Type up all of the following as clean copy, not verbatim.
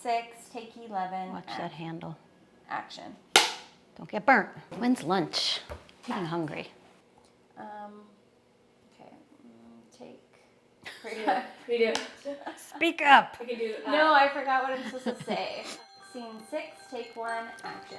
6, take 11. Watch that handle. Action. Don't get burnt. When's lunch? I'm hungry. Okay. Take. We do. Speak up. We can do. No, I forgot what I'm supposed to say. Scene 6, take 1, action.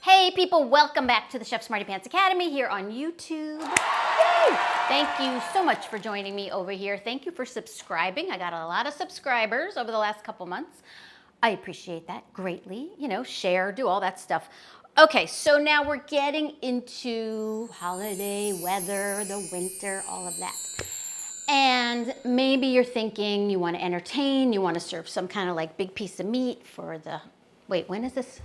Hey people, welcome back to the Chefsmartypants Academy here on YouTube. Yay! Thank you so much for joining me over here. Thank you for subscribing. I got a lot of subscribers over the last couple months. I appreciate that greatly. You know, share, do all that stuff. Okay, so now we're getting into holiday weather, the winter, all of that. And maybe you're thinking you want to entertain, you want to serve some kind of like big piece of meat for the, wait, when is this?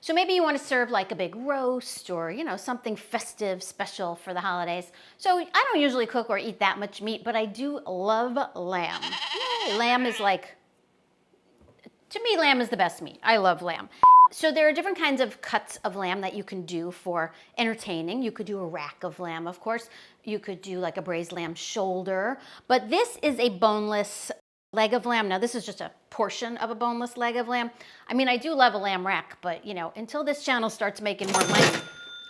So maybe you want to serve like a big roast or, you know, something festive, special for the holidays. So I don't usually cook or eat that much meat, but I do love lamb. Yay, lamb is like, to me, lamb is the best meat. I love lamb. So there are different kinds of cuts of lamb that you can do for entertaining. You could do a rack of lamb, of course. You could do like a braised lamb shoulder, but this is a boneless leg of lamb. Now this is just a portion of a boneless leg of lamb. I mean, I do love a lamb rack, but you know, until this channel starts making more money,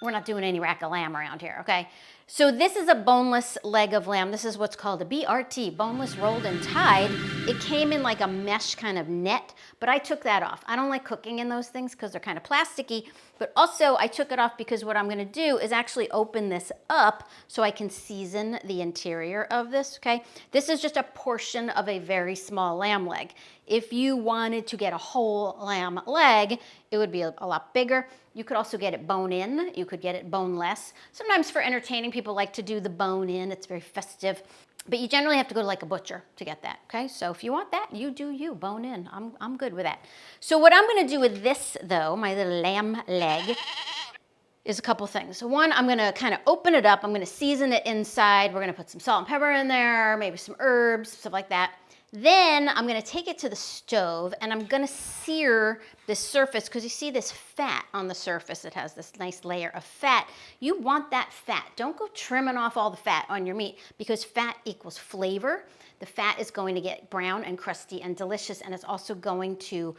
we're not doing any rack of lamb around here, okay? So this is a boneless leg of lamb. This is what's called a BRT, boneless rolled and tied. It came in like a mesh kind of net, but I took that off. I don't like cooking in those things because they're kind of plasticky, but also I took it off because what I'm gonna do is actually open this up so I can season the interior of this, okay? This is just a portion of a very small lamb leg. If you wanted to get a whole lamb leg, it would be a lot bigger. You could also get it bone in. You could get it boneless. Sometimes for entertaining, people like to do the bone in. It's very festive. But you generally have to go to like a butcher to get that, okay? So if you want that, you do you, bone in. I'm good with that. So what I'm gonna do with this though, my little lamb leg, is a couple things. So one, I'm gonna kind of open it up. I'm gonna season it inside. We're gonna put some salt and pepper in there, maybe some herbs, stuff like that. Then I'm gonna take it to the stove and I'm gonna sear this surface because you see this fat on the surface. It has this nice layer of fat. You want that fat. Don't go trimming off all the fat on your meat because fat equals flavor. The fat is going to get brown and crusty and delicious, and it's also going to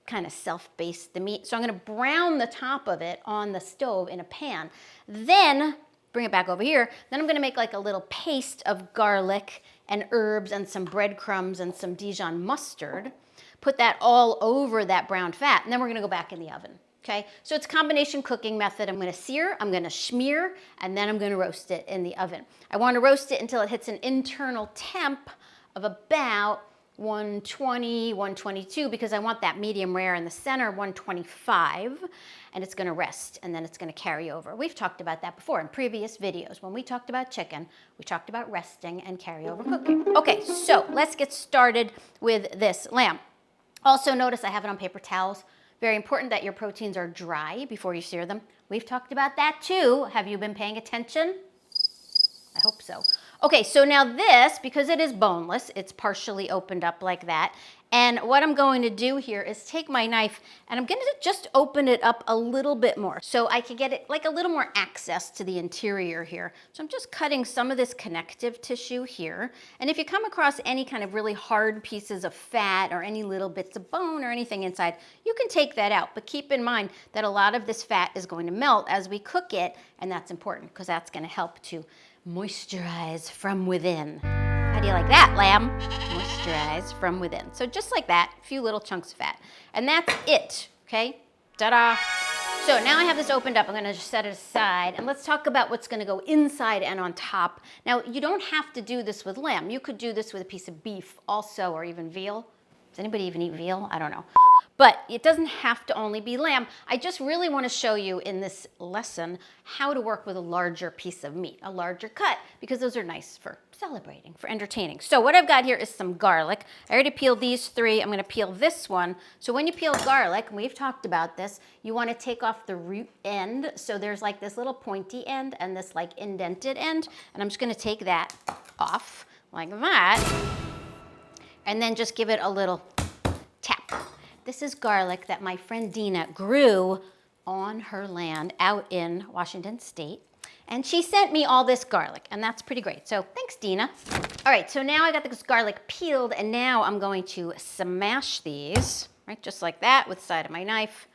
kind of self-baste the meat. So I'm gonna brown the top of it on the stove in a pan. Then bring it back over here. Then I'm gonna make like a little paste of garlic and herbs and some breadcrumbs and some Dijon mustard. Put that all over that browned fat, and then we're gonna go back in the oven, okay? So it's a combination cooking method. I'm gonna sear, I'm gonna smear, and then I'm gonna roast it in the oven. I wanna roast it until it hits an internal temp of about 120, 122, because I want that medium rare in the center, 125, and it's gonna rest, and then it's gonna carry over. We've talked about that before in previous videos. When we talked about chicken, we talked about resting and carryover cooking. Okay, so let's get started with this lamb. Also notice I have it on paper towels. Very important that your proteins are dry before you sear them. We've talked about that too. Have you been paying attention? I hope so. Okay, so now this, because it is boneless, it's partially opened up like that. And what I'm going to do here is take my knife and I'm gonna just open it up a little bit more so I can get it like a little more access to the interior here. So I'm just cutting some of this connective tissue here. And if you come across any kind of really hard pieces of fat or any little bits of bone or anything inside, you can take that out. But keep in mind that a lot of this fat is going to melt as we cook it, and that's important because that's gonna help to moisturize from within. How do you like that, lamb? Moisturize from within. So just like that, a few little chunks of fat. And that's it, okay? Ta-da! So now I have this opened up. I'm gonna just set it aside, and let's talk about what's gonna go inside and on top. Now, you don't have to do this with lamb. You could do this with a piece of beef also, or even veal. Does anybody even eat veal? I don't know. But it doesn't have to only be lamb. I just really want to show you in this lesson how to work with a larger piece of meat, a larger cut, because those are nice for celebrating, for entertaining. So what I've got here is some garlic. I already peeled these three. I'm going to peel this one. So when you peel garlic, and we've talked about this, you want to take off the root end. So there's like this little pointy end and this like indented end. And I'm just going to take that off like that. And then just give it a little tap. This is garlic that my friend Dina grew on her land out in Washington State. And she sent me all this garlic, and that's pretty great. So thanks, Dina. All right, so now I got this garlic peeled, and now I'm going to smash these, right, just like that with the side of my knife.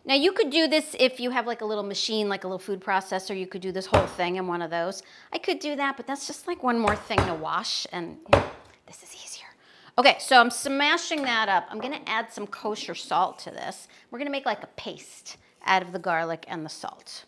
Now you could do this if you have like a little machine, like a little food processor. You could do this whole thing in one of those. I could do that, but that's just like one more thing to wash, and this is easier. Okay, so I'm smashing that up. I'm gonna add some kosher salt to this. We're gonna make like a paste out of the garlic and the salt.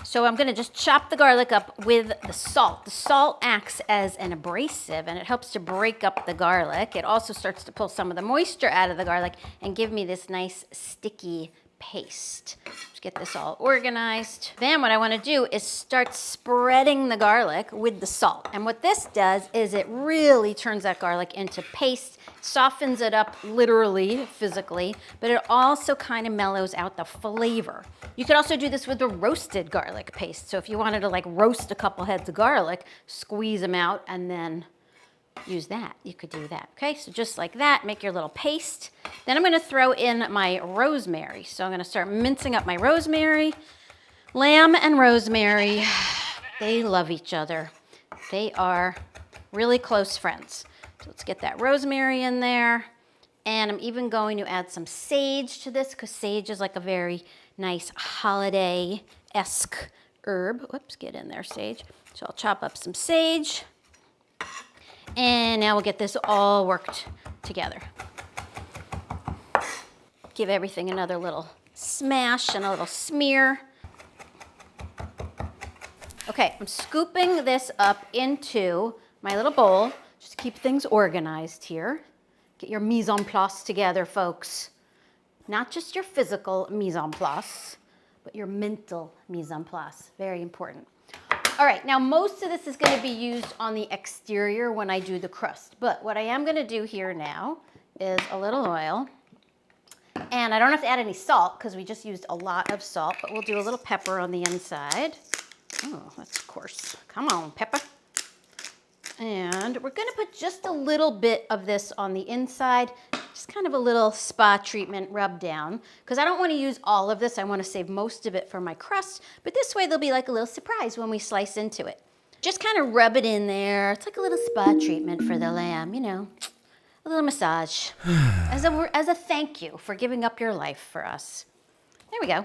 So I'm gonna just chop the garlic up with the salt. The salt acts as an abrasive and it helps to break up the garlic. It also starts to pull some of the moisture out of the garlic and give me this nice sticky paste. Just get this all organized. Then what I want to do is start spreading the garlic with the salt. And what this does is it really turns that garlic into paste, softens it up literally, physically, but it also kind of mellows out the flavor. You could also do this with the roasted garlic paste. So if you wanted to like roast a couple heads of garlic, squeeze them out and then use that. You could do that. Okay, so just like that, make your little paste. Then I'm gonna throw in my rosemary. So I'm gonna start mincing up my rosemary. Lamb and rosemary, they love each other. They are really close friends. So let's get that rosemary in there. And I'm even going to add some sage to this because sage is like a very nice holiday-esque herb. Whoops, get in there, sage. So I'll chop up some sage. And now we'll get this all worked together. Give everything another little smash and a little smear. Okay, I'm scooping this up into my little bowl. Just keep things organized here. Get your mise en place together, folks. Not just your physical mise en place, but your mental mise en place. Very important. All right, now most of this is going to be used on the exterior when I do the crust. But what I am going to do here now is a little oil. And I don't have to add any salt because we just used a lot of salt, but we'll do a little pepper on the inside. Oh, that's coarse. Come on, pepper. And we're going to put just a little bit of this on the inside, just kind of a little spa treatment rub down, because I don't want to use all of this. I want to save most of it for my crust, but this way there'll be like a little surprise when we slice into it. Just kind of rub it in there. It's like a little spa treatment for the lamb, you know, a little massage as a thank you for giving up your life for us. There we go.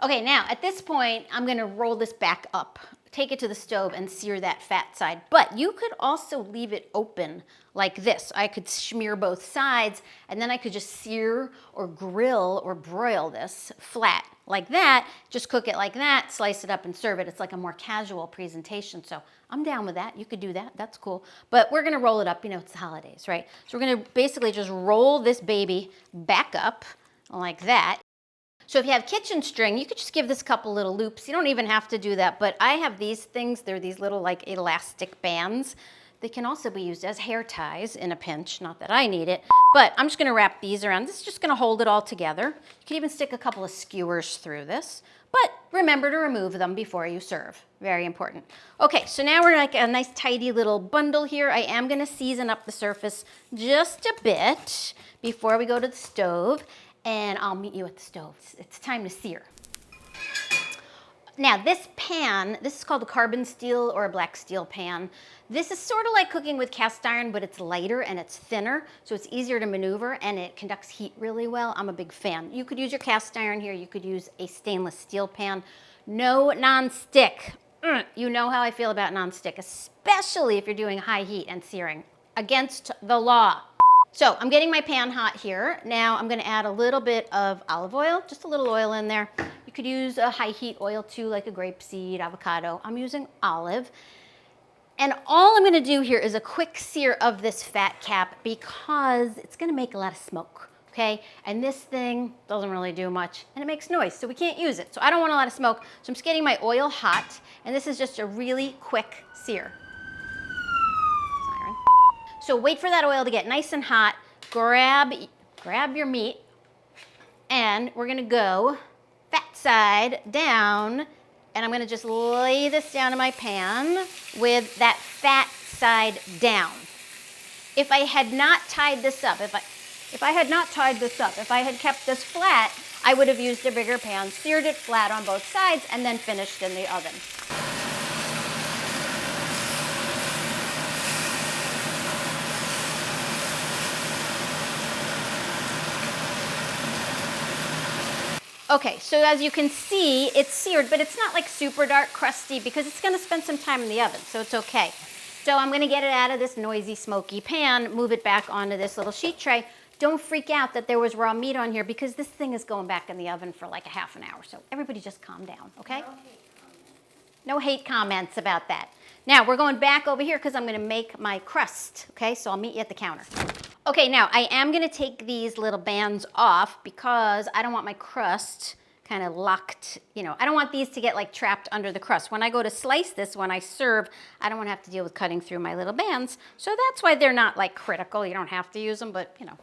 Okay, now at this point, I'm going to roll this back up. Take it to the stove and sear that fat side. But you could also leave it open like this. I could smear both sides and then I could just sear or grill or broil this flat like that. Just cook it like that, slice it up and serve it. It's like a more casual presentation. So I'm down with that. You could do that. That's cool. But we're gonna roll it up. You know, it's the holidays, right? So we're gonna basically just roll this baby back up like that. So if you have kitchen string, you could just give this a couple little loops. You don't even have to do that, but I have these things. They're these little like elastic bands. They can also be used as hair ties in a pinch, not that I need it, but I'm just gonna wrap these around. This is just gonna hold it all together. You can even stick a couple of skewers through this, but remember to remove them before you serve. Very important. Okay, so now we're like a nice tidy little bundle here. I am gonna season up the surface just a bit before we go to the stove. And I'll meet you at the stove. It's time to sear. Now this pan, this is called a carbon steel or a black steel pan. This is sort of like cooking with cast iron, but it's lighter and it's thinner, so it's easier to maneuver and it conducts heat really well. I'm a big fan. You could use your cast iron here. You could use a stainless steel pan. No non-stick. You know how I feel about non-stick, especially if you're doing high heat and searing. Against the law. So I'm getting my pan hot here. Now I'm gonna add a little bit of olive oil, just a little oil in there. You could use a high heat oil too, like a grapeseed, avocado. I'm using olive. And all I'm gonna do here is a quick sear of this fat cap because it's gonna make a lot of smoke, okay? And this thing doesn't really do much and it makes noise, so we can't use it. So I don't want a lot of smoke, so I'm just getting my oil hot, and this is just a really quick sear. So wait for that oil to get nice and hot. Grab your meat, and we're gonna go fat side down, and I'm gonna just lay this down in my pan with that fat side down. If I had not tied this up, If I had not tied this up, if I had kept this flat, I would have used a bigger pan, seared it flat on both sides, and then finished in the oven. Okay, so as you can see, it's seared, but it's not like super dark crusty because it's gonna spend some time in the oven, so it's okay. So I'm gonna get it out of this noisy, smoky pan, move it back onto this little sheet tray. Don't freak out that there was raw meat on here because this thing is going back in the oven for like a half an hour. So everybody just calm down, okay? No hate comments about that. Now we're going back over here because I'm gonna make my crust, okay? So I'll meet you at the counter. Okay, now I am gonna take these little bands off because I don't want my crust kind of locked, you know, I don't want these to get like trapped under the crust. When I go to slice this, when I serve, I don't want to have to deal with cutting through my little bands. So that's why they're not like critical. You don't have to use them, but you know.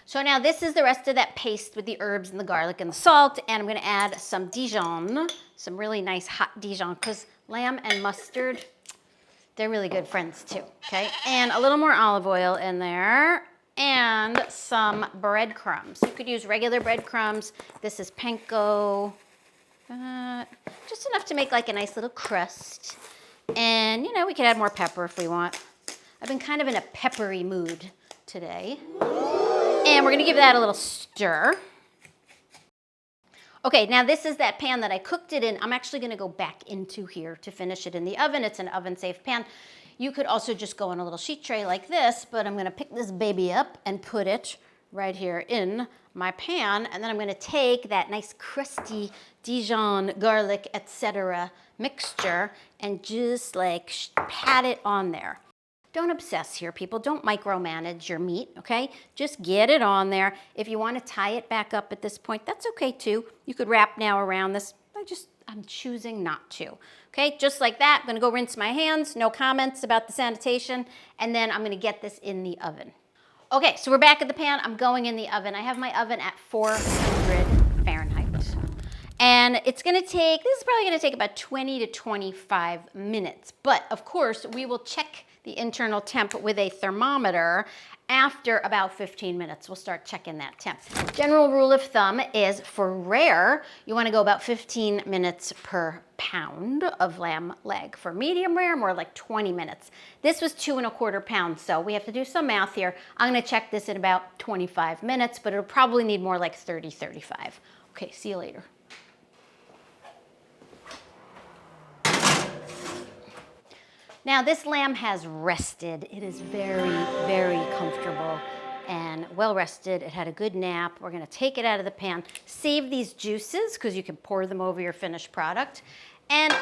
So now this is the rest of that paste with the herbs and the garlic and the salt, and I'm gonna add some Dijon, some really nice hot Dijon, because lamb and mustard, they're really good friends too, okay? And a little more olive oil in there, and some breadcrumbs. You could use regular breadcrumbs. This is panko, just enough to make like a nice little crust. And you know, we could add more pepper if we want. I've been kind of in a peppery mood today. And we're gonna give that a little stir. Okay, now this is that pan that I cooked it in. I'm actually gonna go back into here to finish it in the oven. It's an oven-safe pan. You could also just go on a little sheet tray like this, but I'm gonna pick this baby up and put it right here in my pan, and then I'm gonna take that nice crusty Dijon, garlic, etc. mixture and just like pat it on there. Don't obsess here, people. Don't micromanage your meat, okay? Just get it on there. If you want to tie it back up at this point, that's okay too. You could wrap now around this. I'm choosing not to. Okay, just like that. I'm gonna go rinse my hands, no comments about the sanitation, and then I'm gonna get this in the oven. Okay, so we're back at the pan. I'm going in the oven. I have my oven at 400 Fahrenheit. And it's gonna take, this is probably gonna take about 20 to 25 minutes. But of course, we will check the internal temp with a thermometer after about 15 minutes. We'll start checking that temp. General rule of thumb is for rare, you wanna go about 15 minutes per pound of lamb leg. For medium rare, more like 20 minutes. This was 2¼ pounds, so we have to do some math here. I'm gonna check this in about 25 minutes, but it'll probably need more like 30, 35. Okay, see you later. Now this lamb has rested. It is very, very comfortable and well rested. It had a good nap. We're gonna take it out of the pan, save these juices because you can pour them over your finished product. And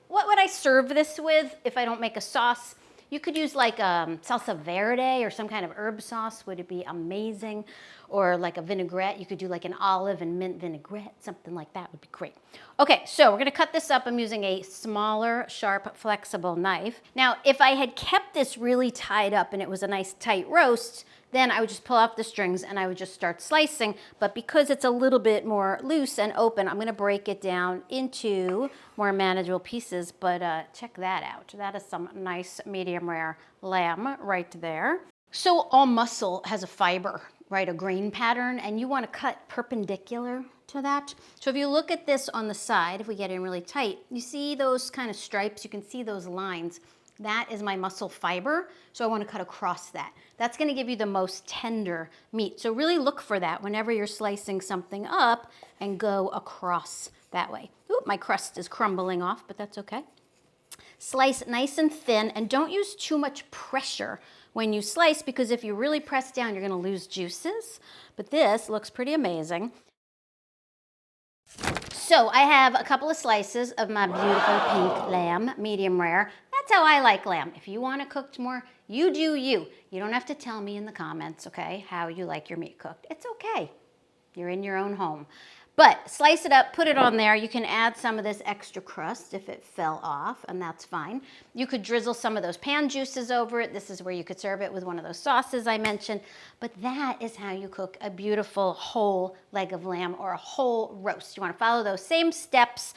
what would I serve this with if I don't make a sauce? You could use like salsa verde or some kind of herb sauce. Would it be amazing? Or like a vinaigrette. You could do like an olive and mint vinaigrette. Something like that would be great. Okay, so we're gonna cut this up. I'm using a smaller, sharp, flexible knife. Now, if I had kept this really tied up and it was a nice tight roast, then I would just pull off the strings and I would just start slicing. But because it's a little bit more loose and open, I'm gonna break it down into more manageable pieces. But check that out. That is some nice medium rare lamb right there. So all muscle has a fiber, right? A grain pattern, and you wanna cut perpendicular to that. So if you look at this on the side, if we get in really tight, you see those kind of stripes, you can see those lines. That is my muscle fiber, so I want to cut across that. That's going to give you the most tender meat. So really look for that whenever you're slicing something up and go across that way. Oop, my crust is crumbling off, but that's okay. Slice nice and thin, and don't use too much pressure when you slice, because if you really press down, you're going to lose juices. But this looks pretty amazing. So I have a couple of slices of my beautiful pink lamb, medium rare. That's how I like lamb. If you want it cooked more, you do you. You don't have to tell me in the comments, okay, how you like your meat cooked. It's okay. You're in your own home. But slice it up, put it on there. You can add some of this extra crust if it fell off, and that's fine. You could drizzle some of those pan juices over it. This is where you could serve it with one of those sauces I mentioned. But that is how you cook a beautiful whole leg of lamb or a whole roast. You want to follow those same steps.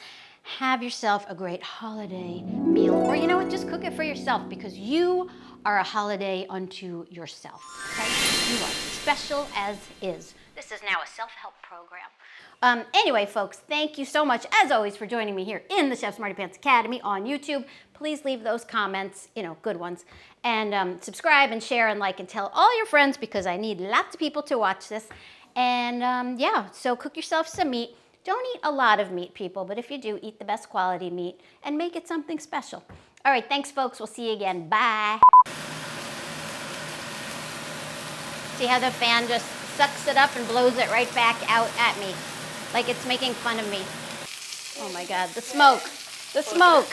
Have yourself a great holiday meal. Or you know what, just cook it for yourself, because you are a holiday unto yourself, okay? You are. special as is. This is now a self-help program. Anyway, folks, thank you so much, as always, for joining me here in the Chef Smarty Pants Academy on YouTube. Please leave those comments, good ones. And subscribe and share and like and tell all your friends because I need lots of people to watch this. And yeah, so cook yourself some meat. Don't eat a lot of meat, people, but if you do, eat the best quality meat and make it something special. All right, thanks, folks. We'll see you again. Bye. See how the fan just sucks it up and blows it right back out at me, like it's making fun of me. Oh my God, the smoke, the smoke.